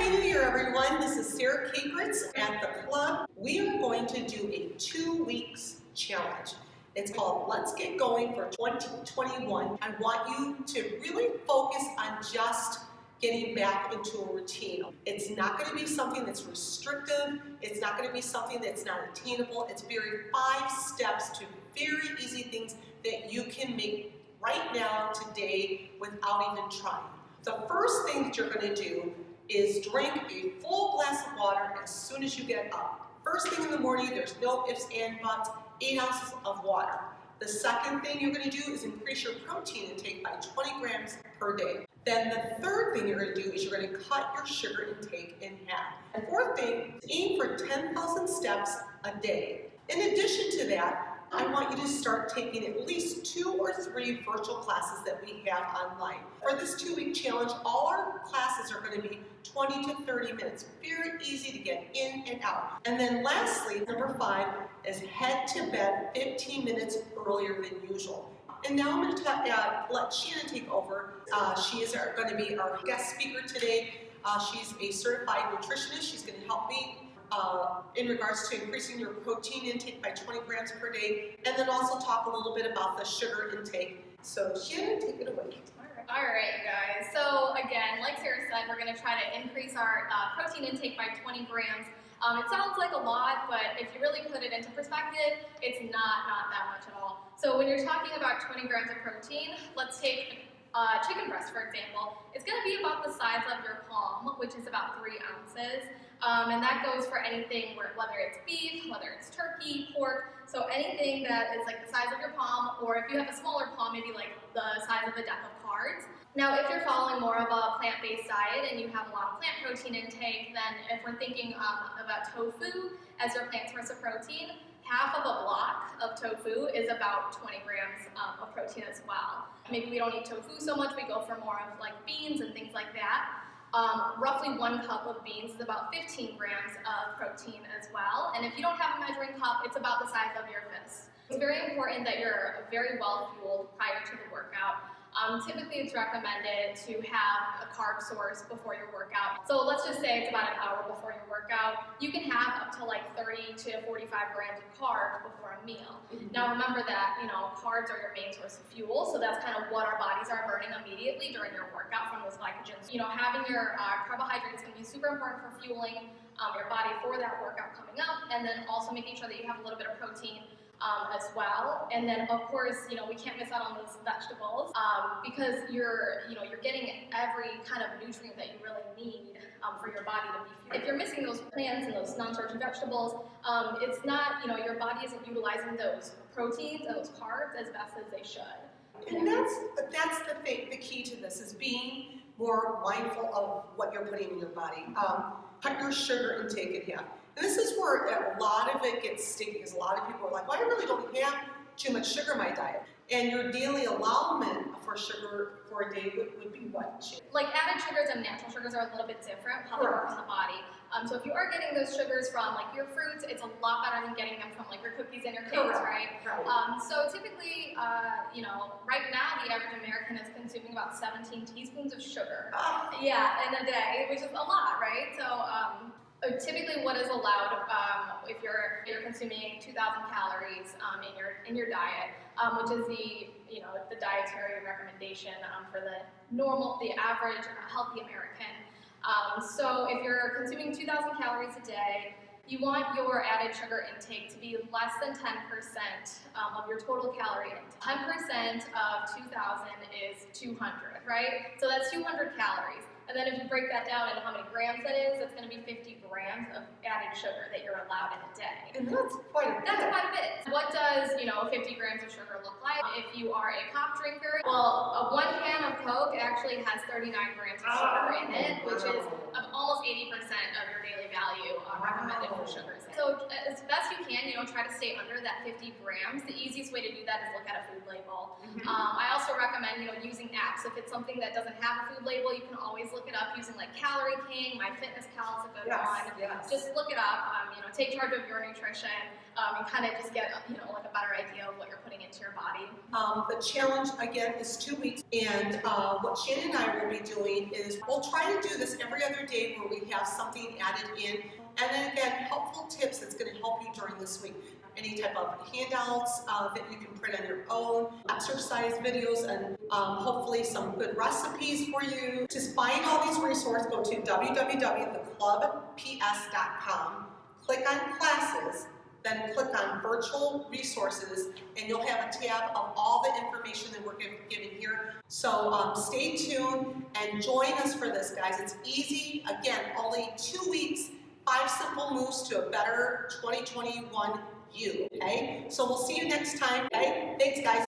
Happy New Year, everyone. This is Sarah Kakritz at the club. We are going to do a 2 weeks challenge. It's called Let's Get Going for 2021. I want you to really focus on just getting back into a routine. It's not going to be something that's restrictive. It's not going to be something that's not attainable. It's 5 steps to very easy things that you can make right now, today, without even trying. The first thing that you're going to do is drink a full glass of water as soon as you get up. First thing in the morning, there's no ifs and buts, 8 ounces of water. The second thing you're going to do is increase your protein intake by 20 grams per day. Then the third thing you're going to do is you're going to cut your sugar intake in half. The fourth thing is aim for 10,000 steps a day. In addition to that, I want you to start taking at least 2 or 3 virtual classes that we have online. For this 2-week challenge, all our classes are going to be 20 to 30 minutes. Very easy to get in and out. And then lastly, number 5 is head to bed 15 minutes earlier than usual. And now I'm going to let Shannon take over. She is going to be our guest speaker today. She's a certified nutritionist. She's going to help me in regards to increasing your protein intake by 20 grams per day, and then also talk a little bit about the sugar intake. So Shannon, take it away. All right, guys. So again, like Sarah said, we're going to try to increase our protein intake by 20 grams. It sounds like a lot, but if you really put it into perspective, it's not that much at all. So when you're talking about 20 grams of protein, let's take chicken breast, for example. It's going to be about the size of your palm, which is about 3 ounces. And that goes for anything, whether it's beef, whether it's turkey, pork, so anything that is like the size of your palm, or if you have a smaller palm, maybe like the size of a deck of cards. Now, if you're following more of a plant-based diet and you have a lot of plant protein intake, then if we're thinking about tofu as your plant source of protein, half of a block of tofu is about 20 grams of protein as well. Maybe we don't eat tofu so much, we go for more of like beans and things like that. Roughly 1 cup of beans is about 15 grams of protein as well. And if you don't have a measuring cup, it's about the size of your fist. It's very important that you're very well fueled prior to the workout. Typically, it's recommended to have a carb source before your workout. So let's just say it's about an hour before your workout. You can have up to like 30 to 45 grams of carbs before a meal. Now remember that, carbs are your main source of fuel, so that's kind of what our bodies are burning immediately during your workout from those glycogens. Having your carbohydrates can be super important for fueling your body for that workout coming up, and then also making sure that you have a little bit of protein as well. And then of course, we can't miss out on those vegetables because you're getting every kind of nutrient that you really need for your body to be fueled. If you're missing those plants and those non-starchy vegetables, it's not, your body isn't utilizing those proteins and those carbs as best as they should. And that's the thing, the key to this is being more mindful of what you're putting in your body. Cut your sugar intake in half. And this is where a lot of it gets sticky, because a lot of people are like, well, I really don't have too much sugar in my diet. And your daily allowance for sugar for a day would be what? Like added sugars and natural sugars are a little bit different, how they work in the body. So if you are getting those sugars from like your fruits, it's a lot better than getting them from like your cookies and your cakes, right? So typically, right now the average American is consuming about 17 teaspoons of sugar. In a day, which is a lot, right? So typically what is allowed if you're consuming 2,000 calories in your diet, which is the dietary recommendation for the average healthy American. So if you're consuming 2,000 calories a day, you want your added sugar intake to be less than 10% of your total calorie intake. 10% of 2,000 is 200, right? So that's 200 calories. And then if you break that down into how many grams that is, it's going to be 50 grams of added sugar that you're allowed in a day. And that's quite a bit. That's quite a bit. What does, 50 grams of sugar look like? If you are a pop drinker, well, 1 can of Coke actually has 39 grams of sugar in it, which is almost 80% of your daily value recommended for sugars. So as best you can, try to stay under that 50 grams. The easiest way to do that is look at a food label. I also recommend, using hacks. If it's something that doesn't have a food label, you can always look it up using like Calorie King, MyFitnessPal is a good one. Yes. Just look it up, take charge of your nutrition, and kind of just get, like a better idea of what you're putting into your body. The challenge, again, is 2 weeks, and what Shannon and I will be doing is we'll try to do this every other day where we have something added in, and then again, helpful tips that's going to help you during this week. Any type of handouts that you can print on your own, exercise videos, and hopefully some good recipes for you. To find all these resources, go to www.theclubps.com, click on classes, then click on virtual resources, and you'll have a tab of all the information that we're giving here. So stay tuned and join us for this, guys. It's easy. Again, only 2 weeks, 5 simple moves to a better 2021 you, okay? So we'll see you next time, okay? Thanks, guys.